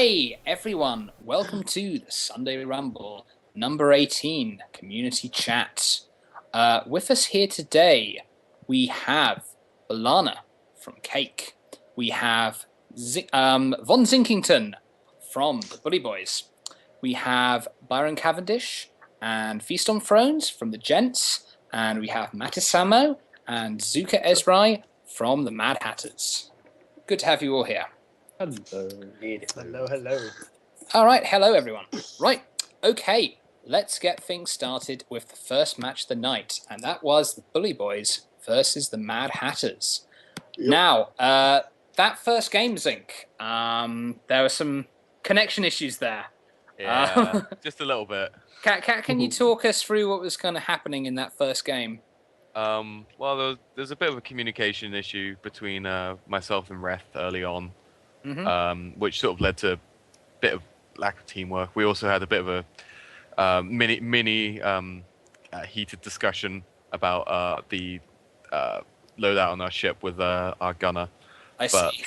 Hey everyone, welcome to the Sunday Rumble, number 18, Community Chat. With us here today, we have Balana from Cake. We have Von Zinkington from the Bully Boys. We have Byron Cavendish and Feast on Thrones from the Gents. And we have Matisamo and Zuka Ezrai from the Mad Hatters. Good to have you all here. Hello. All right, hello everyone. Right, okay, let's get things started with the first match of the night, and that was the Bully Boys versus the Mad Hatters. Yep. Now, that first game, Zink, there were some connection issues there. Yeah, just a little bit. Can you talk us through what was kind of happening in that first game? Well, there's a bit of a communication issue between myself and Reth early on. Which sort of led to a bit of lack of teamwork. We also had a bit of a mini heated discussion about the loadout on our ship with our gunner. I see.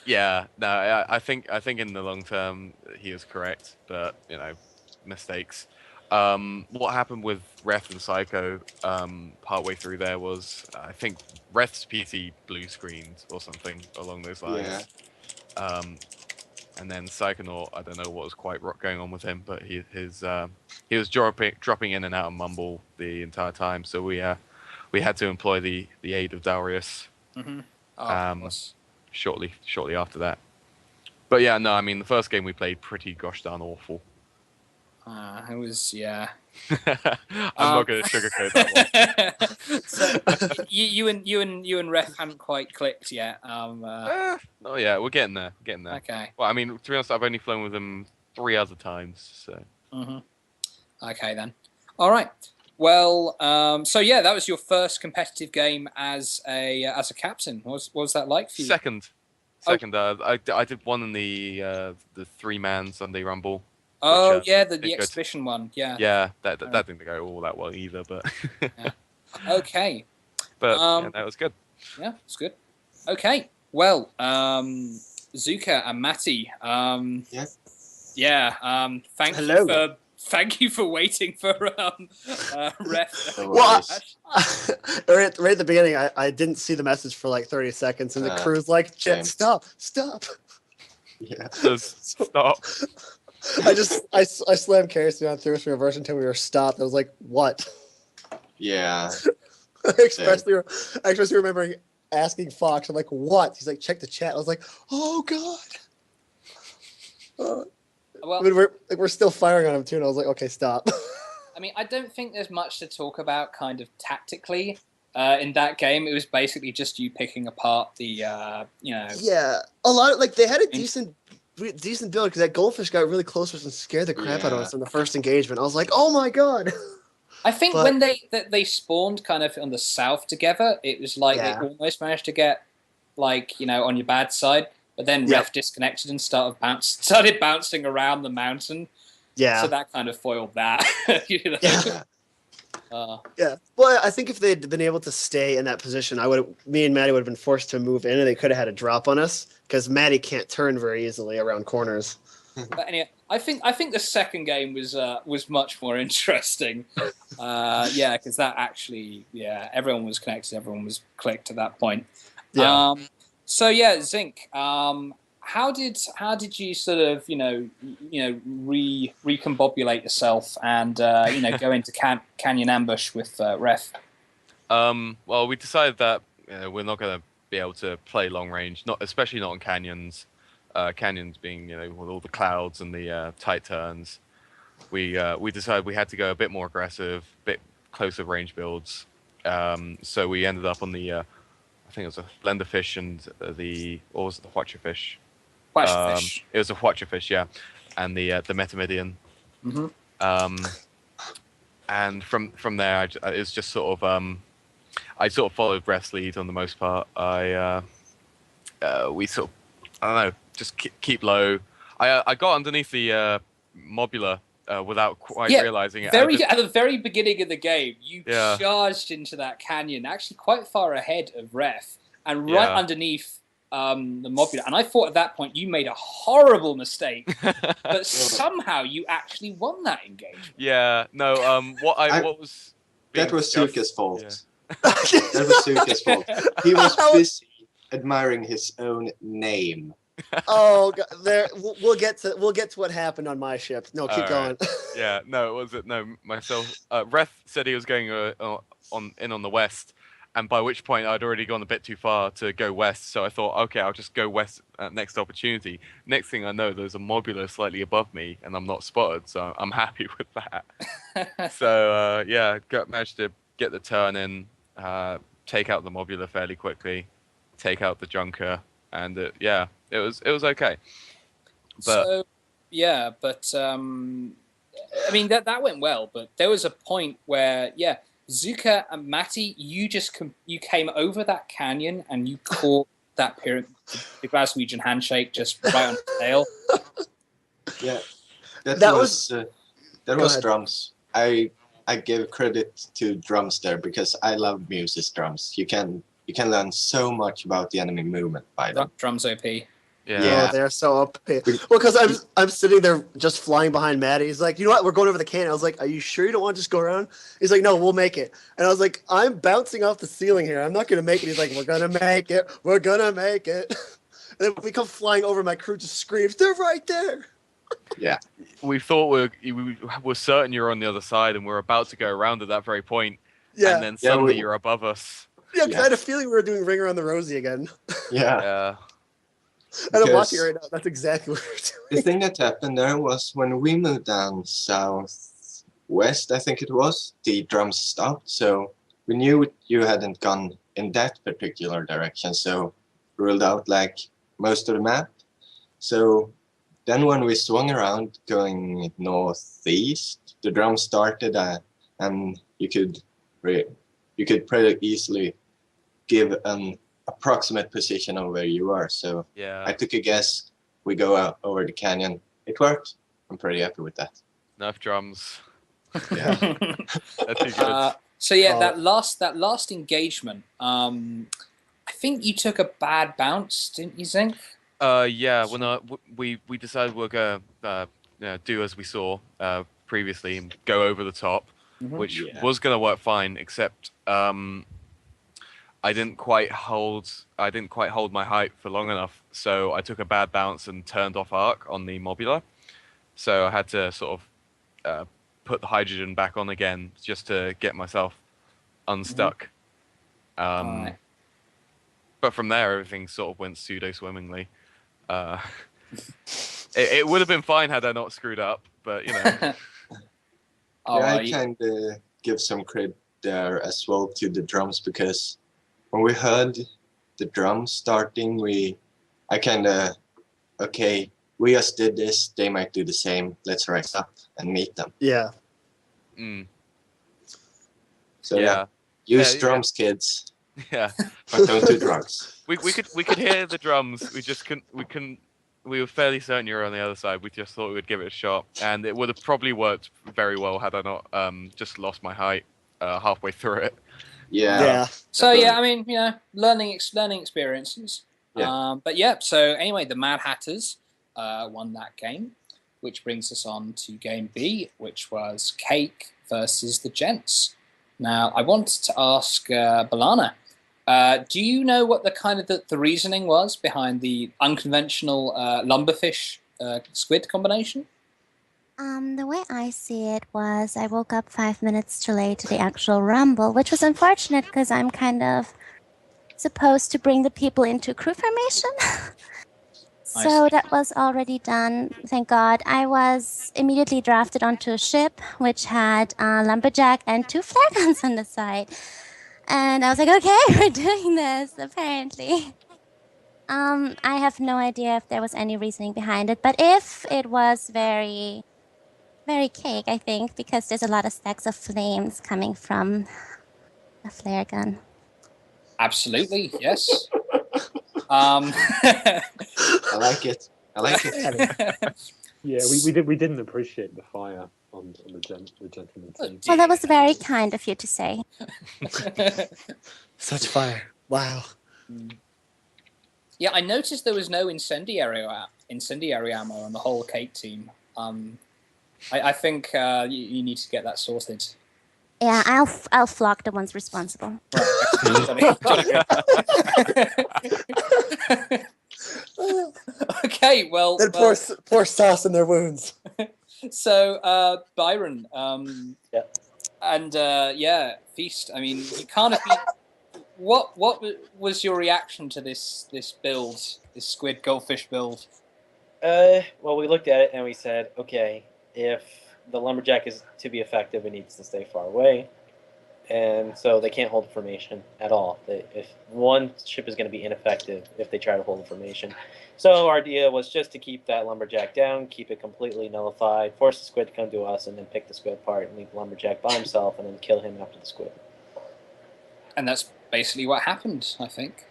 Yeah, no, I think in the long term he is correct, but mistakes. What happened with Reth and Psycho partway through there was I think Reth's PC blue screened or something along those lines. Yeah. And then Psychonaut, I don't know what was quite going on with him, but he was dropping in and out of Mumble the entire time. So we had to employ the aid of Darius. Shortly after that. But yeah, no, I mean the first game we played pretty gosh darn awful. It was, yeah. I'm not going to sugarcoat that one. So you and Ref hadn't quite clicked yet. Oh yeah, we're getting there. Okay. Well, I mean, to be honest, I've only flown with them 3 other times, so. Okay then. All right. Well, so yeah, that was your first competitive game as a captain. What was that like for you? Second. I did one in the 3-man Sunday Rumble. Oh, which, yeah, the exhibition one, yeah. Yeah, that didn't go all that well either, but... Yeah. Okay. But, that was good. Yeah, it's good. Okay, well, Zuka and Matty, Yes. yeah, thank you for waiting for Ref. Well, right at the beginning, I didn't see the message for like 30 seconds, and the crew's like, "Jet, stop!" Yeah. Just stop. I slammed Kerosene on through reverse until we were stopped. I was like, "What?" Yeah. I especially remembering asking Fox, I'm like, "What?" He's like, "Check the chat." I was like, "Oh God." Well, I mean, we're still firing on him too, and I was like, "Okay, stop." I mean, I don't think there's much to talk about, kind of tactically. In that game, it was basically just you picking apart the, Yeah, a lot of they had a decent build because that goldfish got really close to us and scared the crap out of us in the first engagement. I was like, "Oh my God." I think when they spawned kind of on the south together, it was like they almost managed to get on your bad side, but then Ref disconnected and started bouncing around the mountain. Yeah. So that kind of foiled that. Yeah. Yeah. Well, I think if they'd been able to stay in that position, me and Maddie would have been forced to move in, and they could have had a drop on us because Maddie can't turn very easily around corners. But anyway, I think the second game was much more interesting. Because that actually, everyone was connected, everyone was clicked at that point. Yeah. So yeah, Zink, how did you sort of recombobulate yourself and go into Canyon Ambush with Ref? Well, we decided that we're not going to be able to play long range, especially not on canyons. Canyons being with all the clouds and the tight turns. We decided we had to go a bit more aggressive, bit closer range builds. So we ended up on the I think it was a Lenderfish and the Hwatcherfish. Hwatcherfish. It was a Hwatcherfish, yeah, and the Metamidian. And from there, it was just sort of I sort of followed Breath's lead on the most part. We sort of, I don't know, just keep low. I got underneath the Mobula without quite realizing it. At the very beginning of the game, you charged into that canyon, actually quite far ahead of Ref, and right underneath the Mobula, and I thought at that point you made a horrible mistake, but somehow you actually won that engagement. Yeah, no. What was that was discussed- Suka's fault. Yeah. That was Suka's fault. He was busy admiring his own name. Oh, God, we'll get to what happened on my ship. No, keep going. Yeah, no, was it no myself? Reth said he was going on the west, and by which point I'd already gone a bit too far to go west. So I thought, okay, I'll just go west at next opportunity. Next thing I know, there's a Mobula slightly above me, and I'm not spotted, so I'm happy with that. So yeah, managed to get the turn in, take out the Mobula fairly quickly, take out the Junker, and yeah, it was okay. But so yeah, but I mean that went well, but there was a point where Zuka and Matty, you came over that canyon and you caught that pyramid, the Glaswegian handshake just right on the tail. Yeah, that was drums. I give credit to drums there because I love Muse's drums. You can learn so much about the enemy movement by them. Drums OP. Yeah, they're so up. Well, because I'm sitting there just flying behind Maddie. He's like, you know what? We're going over the canyon. I was like, are you sure you don't want to just go around? He's like, no, we'll make it. And I was like, I'm bouncing off the ceiling here. I'm not going to make it. He's like, we're going to make it. We're going to make it. And then we come flying over. My crew just screams, they're right there. Yeah. We thought we were certain you're on the other side, and we're about to go around at that very point. Yeah. And then suddenly you're above us. Yeah, because I had a feeling we were doing Ring Around the Rosie again. Yeah. And I'm watching right now. That's exactly what we're doing. The thing that happened there was when we moved down southwest, I think it was, the drums stopped. So we knew you hadn't gone in that particular direction. So ruled out like most of the map. So then when we swung around going northeast, the drums started and you could pretty easily give an approximate position of where you are. So Yeah. I took a guess. We go out over the canyon. It worked. I'm pretty happy with that. Enough drums. Yeah. That's too good. So yeah, that last engagement, I think you took a bad bounce, didn't you, Zink? Yeah. When we decided we're gonna do as we saw previously and go over the top, which was gonna work fine, except I didn't quite hold my height for long enough, so I took a bad bounce and turned off arc on the Mobula. So I had to sort of put the hydrogen back on again just to get myself unstuck. But from there, everything sort of went pseudo swimmingly. It would have been fine had I not screwed up, but you know. I kind of give some credit there as well to the drums because when we heard the drums starting, I kind of, okay, we just did this, they might do the same, let's rise up and meet them. Yeah. So use drums, kids. Yeah. But don't do drugs. We could hear the drums, we were fairly certain you were on the other side, we just thought we would give it a shot, and it would have probably worked very well had I not just lost my height halfway through it. Yeah. So yeah, I mean, you know, learning experiences. Yeah. But yeah, so anyway, the Mad Hatters won that game, which brings us on to game B, which was Cake versus the Gents. Now, I wanted to ask B'Elanna, do you know what the reasoning was behind the unconventional lumberfish squid combination? The way I see it was I woke up 5 minutes too late to the actual rumble, which was unfortunate because I'm kind of supposed to bring the people into crew formation. So that was already done, thank God. I was immediately drafted onto a ship which had a lumberjack and 2 flare guns on the side. And I was like, okay, we're doing this, apparently. I have no idea if there was any reasoning behind it, but if it was very, very Cake, I think, because there's a lot of stacks of flames coming from a flare gun. Absolutely, yes. I like it. Yeah, we didn't appreciate the fire on the gentleman team. Well, that was very kind of you to say. Such fire. Wow. Yeah, I noticed there was no incendiary ammo on the whole Cake team. I think you need to get that sorted. Yeah, I'll flock the ones responsible. Right. Okay, well... Then pour sauce in their wounds. So, Byron, Yeah. and Feast, I mean, you can't have been... What was your reaction to this build, this squid goldfish build? Well, we looked at it and we said, okay, if the lumberjack is to be effective, it needs to stay far away, and so they can't hold formation at all. If one ship is going to be ineffective if they try to hold formation, so our idea was just to keep that lumberjack down, keep it completely nullified, force the squid to come to us, and then pick the squid apart and leave the lumberjack by himself, and then kill him after the squid. And that's basically what happened, I think.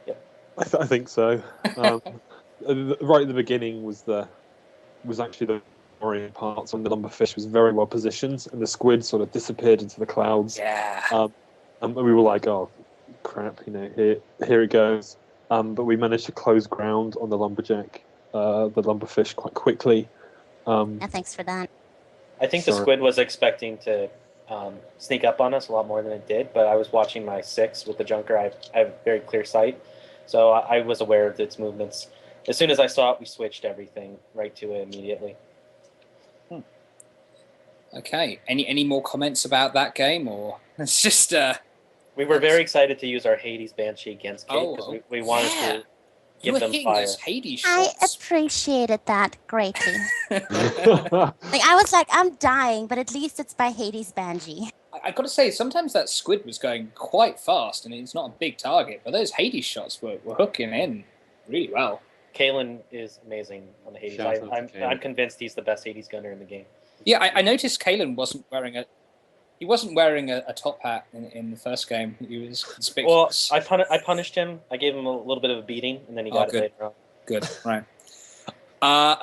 Yep. I think so. Right at the beginning was actually the worrying parts when the lumberfish was very well positioned and the squid sort of disappeared into the clouds. Yeah. And we were like, oh crap, here it goes. But we managed to close ground on the lumberjack, the lumberfish quite quickly. Yeah, thanks for that. I think the squid was expecting to sneak up on us a lot more than it did, but I was watching my 6 with the junker. I have very clear sight, so I was aware of its movements. As soon as I saw it, we switched everything right to it immediately. Okay. Any more comments about that game, or it's just? We were very excited to use our Hades Banshee against Cake because we wanted to give them fire. Hades I shots. appreciated that greatly. Like I was like, I'm dying, but at least it's by Hades Banshee. I got to say, sometimes that squid was going quite fast, and it's not a big target, but those Hades shots were hooking in really well. Kalen is amazing on the Hades. I'm convinced he's the best Hades gunner in the game. Yeah, I noticed Kalen wasn't wearing a top hat in the first game. He was conspicuous. Well, I punished him. I gave him a little bit of a beating, and then he got it later on. Good, right.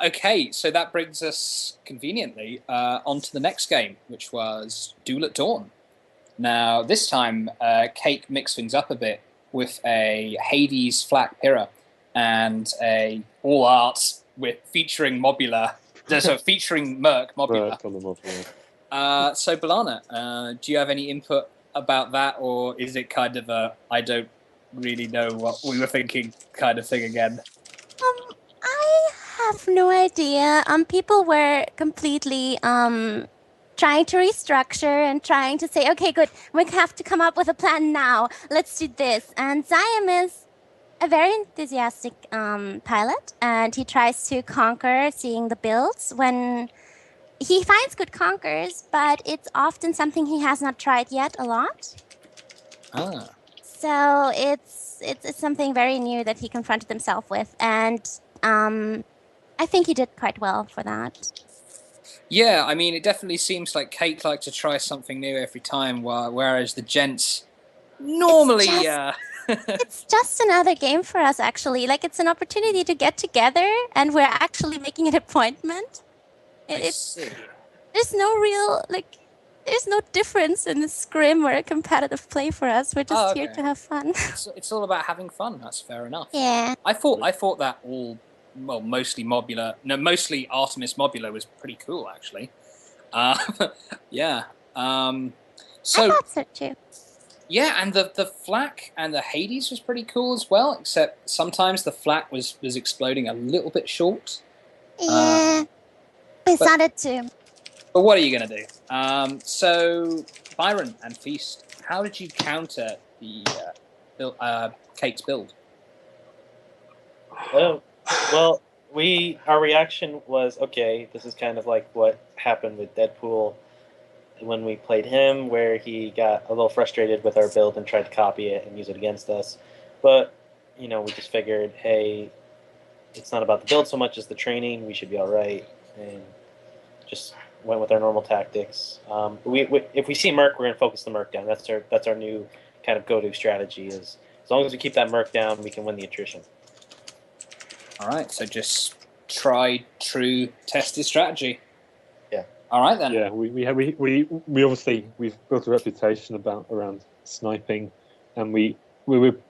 Okay, so that brings us conveniently on to the next game, which was Duel at Dawn. Now, this time, Cake mixed things up a bit with a Hades Flak Pyrrha and a all arts featuring Mobula. So featuring Merc Mobula. So B'Elanna, do you have any input about that, or is it kind of a I don't really know what we were thinking kind of thing again? I have no idea. People were completely trying to restructure and trying to say, okay, good, we have to come up with a plan now. Let's do this. And Zyam is a very enthusiastic pilot, and he tries to conquer seeing the builds. When he finds good conquers, but it's often something he has not tried yet a lot. So it's something very new that he confronted himself with, and I think he did quite well for that. Yeah, I mean, it definitely seems like Cake likes to try something new every time, whereas the gents normally... It's just another game for us, actually. Like, it's an opportunity to get together, and we're actually making an appointment. There's no real, there's no difference in the scrim or a competitive play for us. We're just here to have fun. It's all about having fun. That's fair enough. Yeah. I thought that mostly Artemis Mobula was pretty cool, actually. Yeah. So I thought so too. Yeah, and the flak and the Hades was pretty cool as well, except sometimes the flak was exploding a little bit short. Yeah, I thought it too. But what are you going to do? So, Byron and Feast, how did you counter the Cake's build? Oh, well, our reaction was, okay, this is kind of like what happened with Deadpool when we played him, where he got a little frustrated with our build and tried to copy it and use it against us. But, we just figured, hey, it's not about the build so much as the training. We should be all right. And just went with our normal tactics. If we see Merc, we're going to focus the Merc down. That's our new kind of go-to strategy. Is as long as we keep that Merc down, we can win the attrition. All right, so just try, true, tested strategy. Yeah. All right then. Yeah, we obviously we've built a reputation around sniping, and we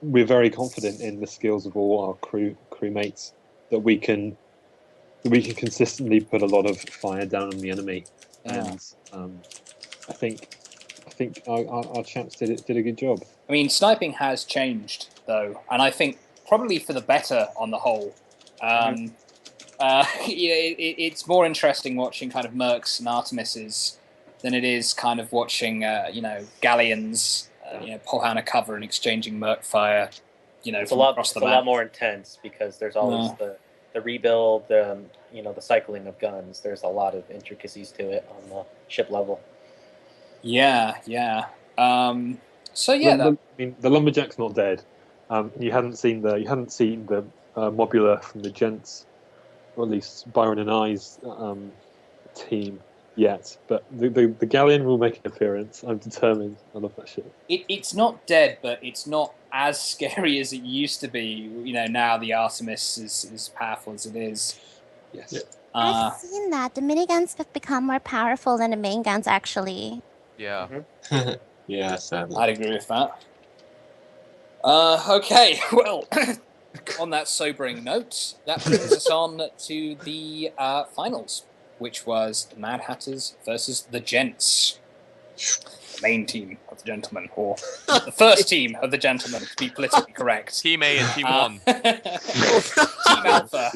we're very confident in the skills of all our crewmates that we can consistently put a lot of fire down on the enemy, and I think our chaps did a good job. I mean, sniping has changed though, and I think probably for the better on the whole. It's more interesting watching kind of Mercs and Artemises than it is kind of watching Galleons pull down a cover and exchanging Merc fire. It's a lot more intense because there's always the rebuild, the cycling of guns. There's a lot of intricacies to it on the ship level. Yeah. The Lumberjack's not dead. You hadn't seen the Mobula from the Gents, or at least Byron and I's team yet, but the Galleon will make an appearance. I'm determined. I love that shit. It's not dead, but it's not as scary as it used to be. Now the Artemis is as powerful as it is. Yes. I've seen that. The miniguns have become more powerful than the main guns, actually. Yeah. Yeah, sadly. I'd agree with that. Okay, well, on that sobering note, that brings us on to the finals, which was the Mad Hatters versus the Gents. The main team of the gentlemen, or the first team of the gentlemen, to be politically correct. Team A and Team 1. Team Alpha.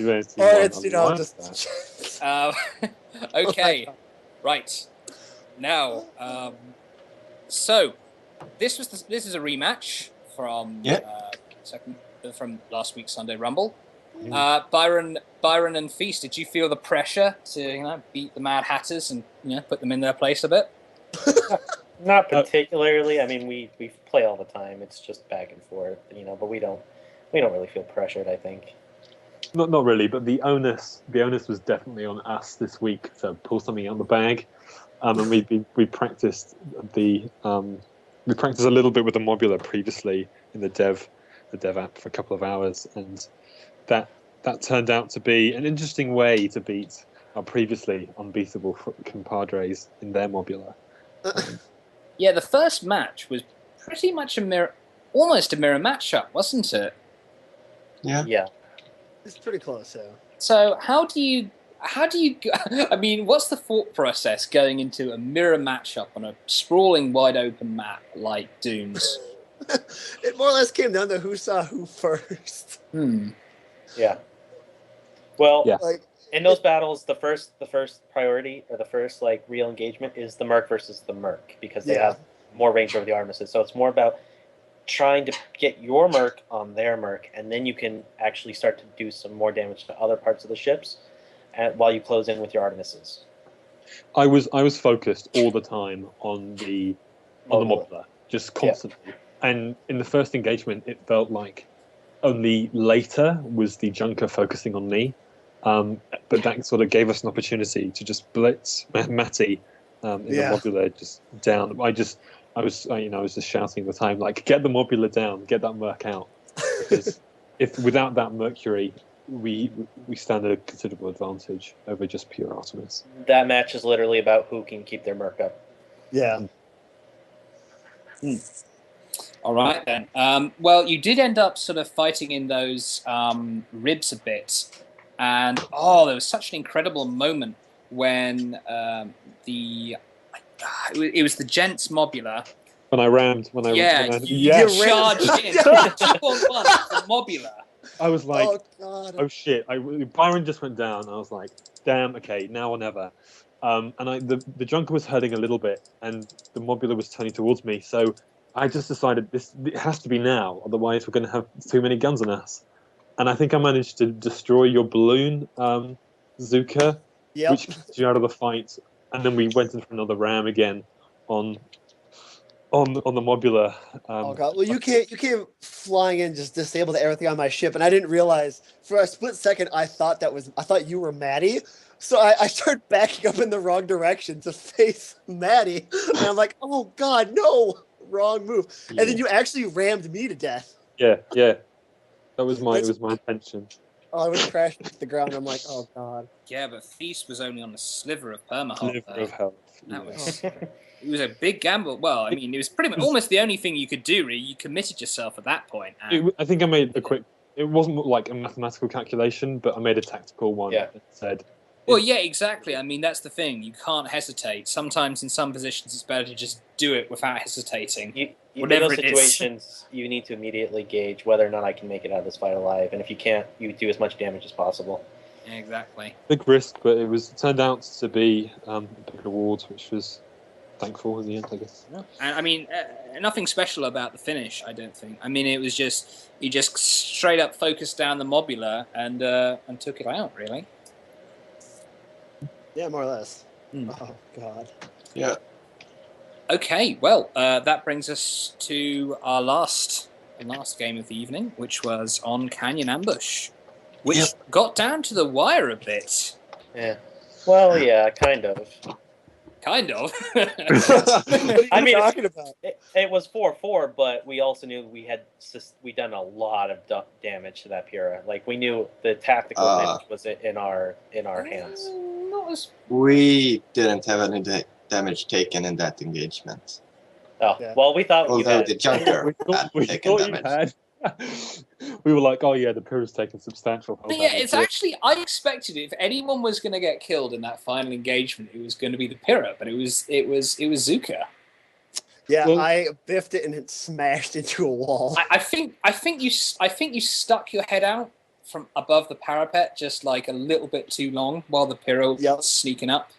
Okay, right. Now, so this is a rematch from from last week's Sunday Rumble. Byron and Feast, did you feel the pressure to beat the Mad Hatters and put them in their place a bit? Not particularly. I mean, we play all the time. It's just back and forth, but we don't really feel pressured, I think. Not really, but the onus was definitely on us this week to pull something out of the bag. And we practiced a little bit with the Mobula previously in the dev app for a couple of hours, and that turned out to be an interesting way to beat our previously unbeatable compadres in their Mobula. Yeah, the first match was pretty much almost a mirror matchup, wasn't it? Yeah. It's pretty close, yeah. So how do you? I mean, what's the thought process going into a mirror matchup on a sprawling, wide open map like Dunes? It more or less came down to who saw who first. Yeah. Well, yeah. In those battles, the first priority or the first real engagement is the Merc versus the Merc because they have more range over the Artemises. So it's more about trying to get your Merc on their Merc, and then you can actually start to do some more damage to other parts of the ships, while you close in with your Artemises. I was focused all the time on the Mobula, just constantly. Yeah. And in the first engagement, it felt like only later was the Junker focusing on me. But that sort of gave us an opportunity to just blitz Matty in the Mobula just down. I was just shouting at the time, get the Mobula down, get that Merc out. Because if without that Mercury, we stand at a considerable advantage over just pure Artemis. That match is literally about who can keep their Merc up. Yeah. All right then. Well, you did end up sort of fighting in those ribs a bit, and there was such an incredible moment when it was the Gents Mobula. When I rammed. You charged in 2-on-1 the Mobula. I was like, oh shit! Byron just went down. I was like, damn, okay, now or never. And the Junker was hurting a little bit, and the Mobula was turning towards me. So I just decided it has to be now, otherwise we're going to have too many guns on us. And I think I managed to destroy your balloon, Zuka, which kept you out of the fight. And then we went in for another ram again on the Mobula. Oh god! Well, you came flying in, just disabled everything on my ship, and I didn't realize for a split second I thought you were Maddie. So I started backing up in the wrong direction to face Maddie, and I'm like, oh god, no, wrong move. And then you actually rammed me to death. Yeah. That was my intention. I would crash to the ground. I'm like, oh god. Yeah, but Feast was only on a sliver of permahull. Sliver of health. That yeah. was it was a big gamble. Well, I mean, it was pretty much almost the only thing you could do. Really, you committed yourself at that point. And I think I made a quick. It wasn't like a mathematical calculation, but I made a tactical one Yeah. that said. well, yeah, exactly. I mean, that's the thing. You can't hesitate. Sometimes in some positions, it's better to just do it without hesitating. In Whatever those it is. situations, you need to immediately gauge whether or not I can make it out of this fight alive, and if you can't, you do as much damage as possible. Exactly. Big risk, but it turned out to be a big reward, which was thankful in the end, I guess. And I mean, nothing special about the finish, I don't think. I mean, it was just you just straight up focused down the mobula and took it out, really. Yeah, more or less. Hmm. Oh god. Yeah. Okay, well, that brings us to our last game of the evening, which was on Canyon Ambush, which Yep. got down to the wire a bit. Yeah. Well, yeah, kind of. Kind of. What are you I mean, talking about? It was 4-4, but we also knew we done a lot of damage to that Pura. Like we knew the tactical advantage was in our hands. Not as We didn't have any damage taken in that engagement. Oh, Yeah. well, we thought you Although had. the junker had we taken thought you damage. had. We were like, oh yeah, the Pyrrha's taken substantial health. But yeah, damage. it's actually I expected it. If anyone was going to get killed in that final engagement, it was going to be the Pyrrha, but it was Zuka. Yeah, Well- I biffed it and it smashed into a wall. I think you stuck your head out from above the parapet just like a little bit too long while the Pyrrha Yep. was sneaking up.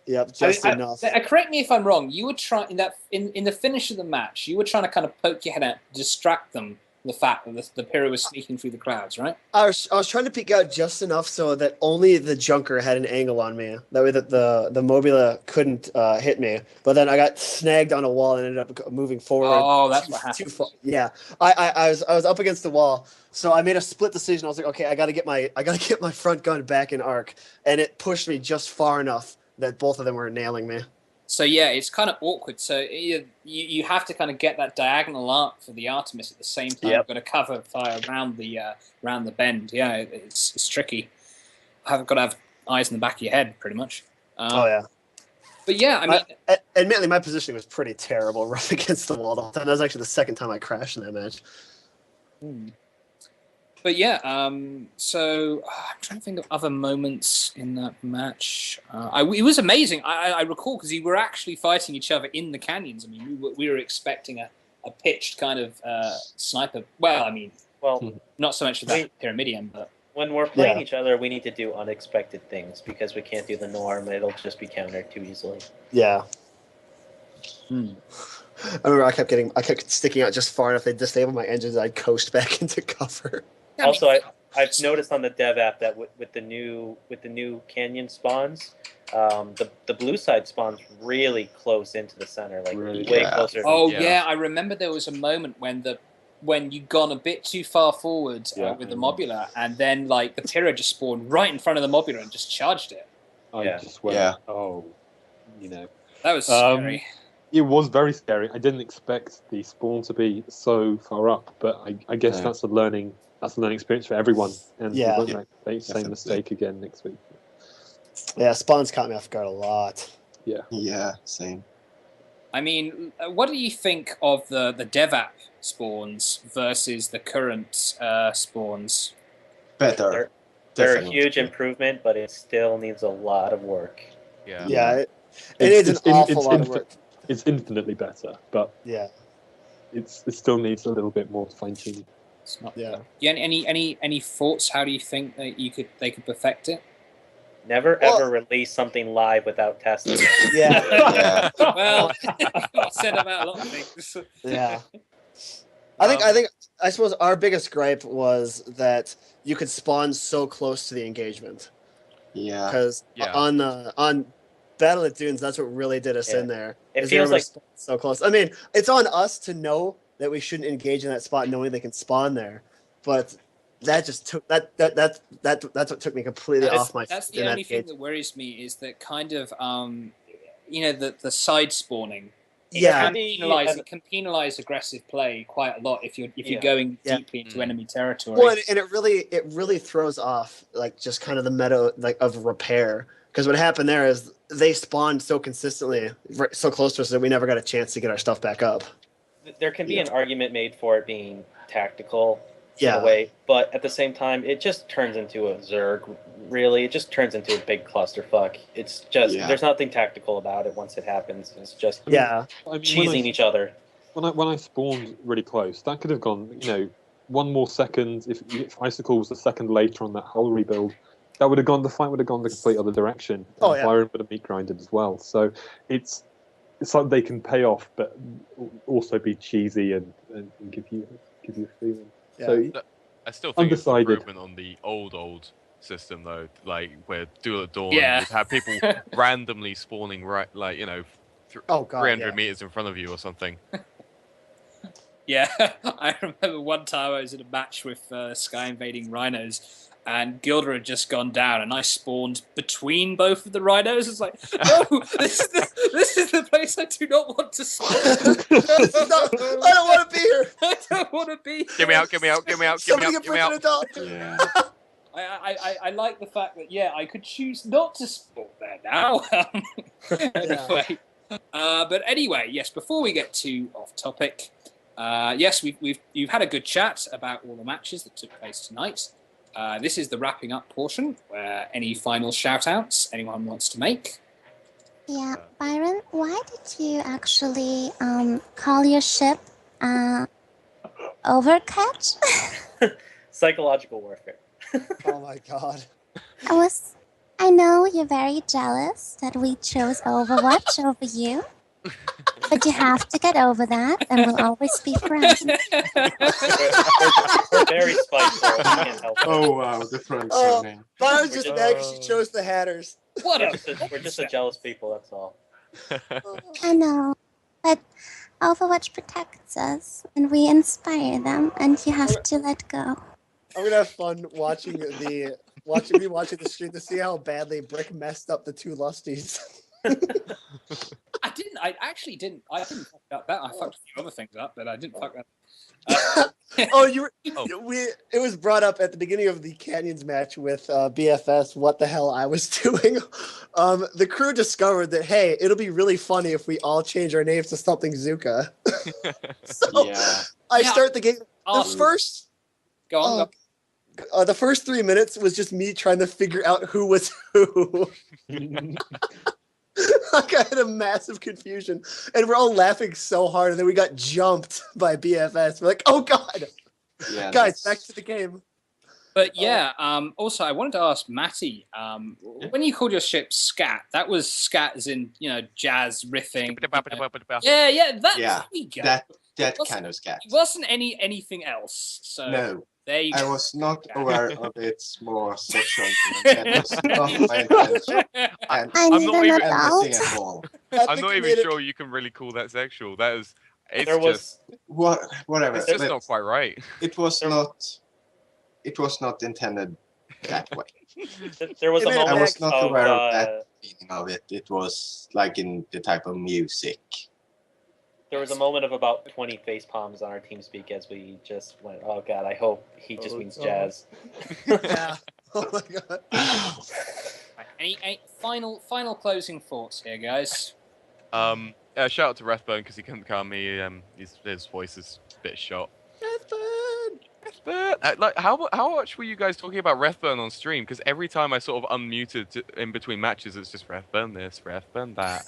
Yep, just enough. Correct me if I'm wrong. You were trying in the finish of the match. You were trying to kind of poke your head out, distract them. The fact that the Pyrrha was sneaking through the clouds, right? I was trying to peek out just enough so that only the junker had an angle on me. That way that the mobula couldn't hit me. But then I got snagged on a wall and ended up moving forward. Oh, that's too- what happened. Too far. Yeah, I was up against the wall, so I made a split decision. I was like, okay, I gotta get my front gun back in arc, and it pushed me just far enough that both of them were nailing me. So yeah, it's kind of awkward. So you have to kind of get that diagonal arc for the Artemis at the same time. Yep. You've got to cover fire around the bend. Yeah, it's tricky. I've got to have eyes in the back of your head, pretty much. Oh yeah. But yeah, I mean, Admittedly, my positioning was pretty terrible, rough against the wall the whole time. That was actually the second time I crashed in that match. But yeah, so I'm trying to think of other moments in that match. It was amazing. I recall because we were actually fighting each other in the canyons. I mean, we were expecting a pitched kind of sniper. Well, I mean, Well, not so much of that Pyramidion, but when we're playing Yeah. each other, we need to do unexpected things because we can't do the norm. It'll just be countered too easily. Yeah. I remember I kept sticking out just far enough. They disabled my engines. I'd coast back into cover. I mean, Also, I've noticed on the dev app that with the new canyon spawns, the blue side spawns really close into the center, like Really? way Yeah. closer. oh Yeah. yeah, I remember there was a moment when you'd gone a bit too far forward Yeah. with the mobula, and then like the Pyrrha just spawned right in front of the mobula and just charged it. I Yeah. just went, Yeah. oh, you know. That was Um, scary. It was very scary. I didn't expect the spawn to be so far up, but I guess Yeah. that's a learning experience for everyone, and Yeah. we won't make the same Definitely. mistake again next week. Yeah, spawns caught me off guard a lot. Yeah, same. I mean, what do you think of the dev app spawns versus the current spawns? Better. They're a Definitely. huge improvement, but it still needs a lot of work. Yeah. Yeah, it It's- needs an it's in- awful it's lot of infi- work. It's infinitely better, but Yeah, it still needs a little bit more fine tuning. It's not. yeah. Yeah. Any thoughts? How do you think that they could perfect it? Never Well- ever release something live without testing it. Yeah, Yeah. Well, said about a lot of things. yeah. I suppose our biggest gripe was that you could spawn so close to the engagement. Yeah. Because Yeah. on Battle at Dunes, that's what really did us Yeah. in there. It is they feels were like so close. I mean, it's on us to know that we shouldn't engage in that spot, knowing they can spawn there. But that just took that's what took me completely off my. That's in the that only thing engagement. that worries me is that kind of the side spawning Yeah. It can penalize aggressive play quite a lot if you're going deeply into enemy territory. Well, and it really throws off like just kind of the meta like of repair, because what happened there is they spawned so consistently, so close to us that we never got a chance to get our stuff back up. There can be an argument made for it being tactical in Yeah. a way, but at the same time, it just turns into a Zerg. Really, it just turns into a big clusterfuck. It's just there's nothing tactical about it once it happens. It's just cheesing each other. When I spawned really close, that could have gone, one more second. If Icicle was a second later on that whole rebuild, that would have gone. The fight would have gone the complete other direction. Oh, yeah. Byron would have meat grinded as well. So it's like they can pay off, but also be cheesy and give you a feeling. Yeah. So I still think it's undecided. an improvement on the old system though, like where Duel at Dawn Yeah. would have people randomly spawning 300 meters in front of you or something. Yeah, I remember one time I was in a match with Sky Invading Rhinos, and Gilder had just gone down, and I spawned between both of the rhinos. It's like, no, this is the place I do not want to spawn. I don't want to be here. I don't want to be here. Get me out! Get me out! Get me out! Get me Somebody out! get Get me out! adult. Yeah. I like the fact that I could choose not to spawn there now. Anyway, but anyway, yes. Before we get too off topic, yes, you've had a good chat about all the matches that took place tonight. This is the wrapping up portion. Where any final shout outs anyone wants to make? Yeah, Byron, why did you actually call your ship Overcatch? Psychological warfare. Oh my god. I know you're very jealous that we chose Overwatch over you, but you have to get over that, and we'll always be friends. We're very spiteful. We can't help it. Oh wow, the front zoning. Byron's just mad because she chose the Hatters. We're just a jealous people. That's all. I know, but Overwatch protects us, and we inspire them, and you have to let go. I'm gonna have fun watching the stream to see how badly Brick messed up the two Lusties. I actually didn't. I didn't fuck up that. I fucked a few other things up, but I didn't fuck that. It was brought up at the beginning of the Canyons match with BFS. What the hell I was doing? The crew discovered that hey, it'll be really funny if we all change our names to something Zuka. I start the game. Go on. The first 3 minutes was just me trying to figure out who was who. Like I had a massive confusion, and we're all laughing so hard, and then we got jumped by BFS. We're like, "Oh God, guys, back to the game." But also I wanted to ask Matty, when you called your ship Scat, that was Scat as in jazz riffing. That kind of Scat. It wasn't anything else. So no. I was not aware of its more sexual. That was not my intention. And I'm not even anything at all. I'm not even sure you can really call that sexual. That is. Whatever. It's just not quite right. It was not intended that way. There was a moment. I was not aware of that meaning of it. It was like in the type of music. There was a moment of about 20 face palms on our TeamSpeak as we just went, oh God, I hope he just means jazz. Yeah. Oh my God. Any final closing thoughts here, guys? Shout out to Rathburn because he couldn't calm me. His voice is a bit shot. Rathburn! Like, how much were you guys talking about Rathburn on stream? Because every time I sort of unmuted in between matches, it's just Rathburn this, Rathburn that.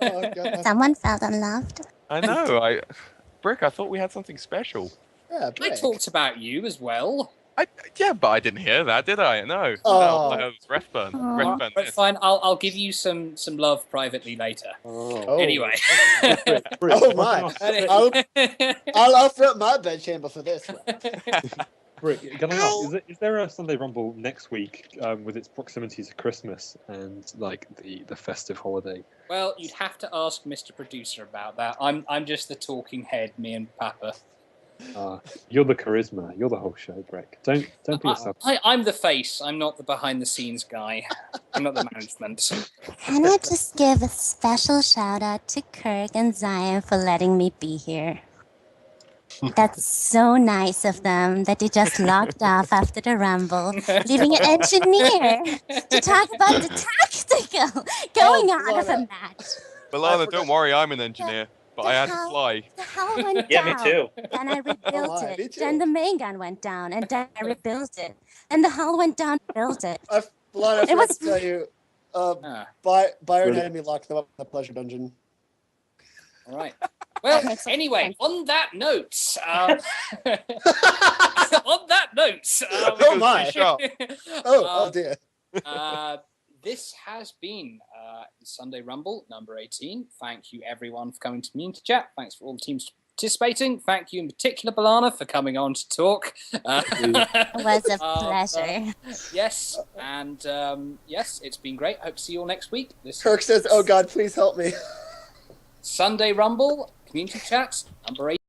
Oh, God. Someone felt unloved. I know. Brick, I thought we had something special. Yeah, I Brick. talked about you as well. But I didn't hear that, did I? No. Oh. That was Rathburn. Oh. Rathburn But this. fine, I'll give you some love privately later. Oh. Anyway. Oh my! I'll front my bedchamber for this one. Brick, can I ask, is there a Sunday Rumble next week with its proximity to Christmas and like the festive holiday? Well, you'd have to ask Mr. Producer about that. I'm just the talking head, me and Papa. You're the charisma. You're the whole show, Greg. Don't be yourself. I'm the face. I'm not the behind-the-scenes guy. I'm not the management. Can I just give a special shout out to Kirk and Zion for letting me be here? That's so nice of them that they just logged off after the Rumble, leaving an engineer to talk about the tactical going on of a match. Balana, don't worry, I'm an engineer, but I had to fly. The hull went Yeah, down. me too. Then I rebuilt me it. too. Then the main gun went down, and then I rebuilt it. Then the hull went down, built it. Lana, I It forgot was- to tell you, Ah, Byron had me lock them up in the pleasure dungeon. all right. Well, Makes sense. anyway, on that note, on that note, Oh my. Shot. Oh dear. This has been Sunday Rumble number 18. Thank you everyone for coming to Community Chat. Thanks for all the teams participating. Thank you in particular, Balana, for coming on to talk. It was a pleasure. Yes, and yes, it's been great. Hope to see you all next week. This Kirk says, "Oh God, please help me." Sunday Rumble Community Chat number 18.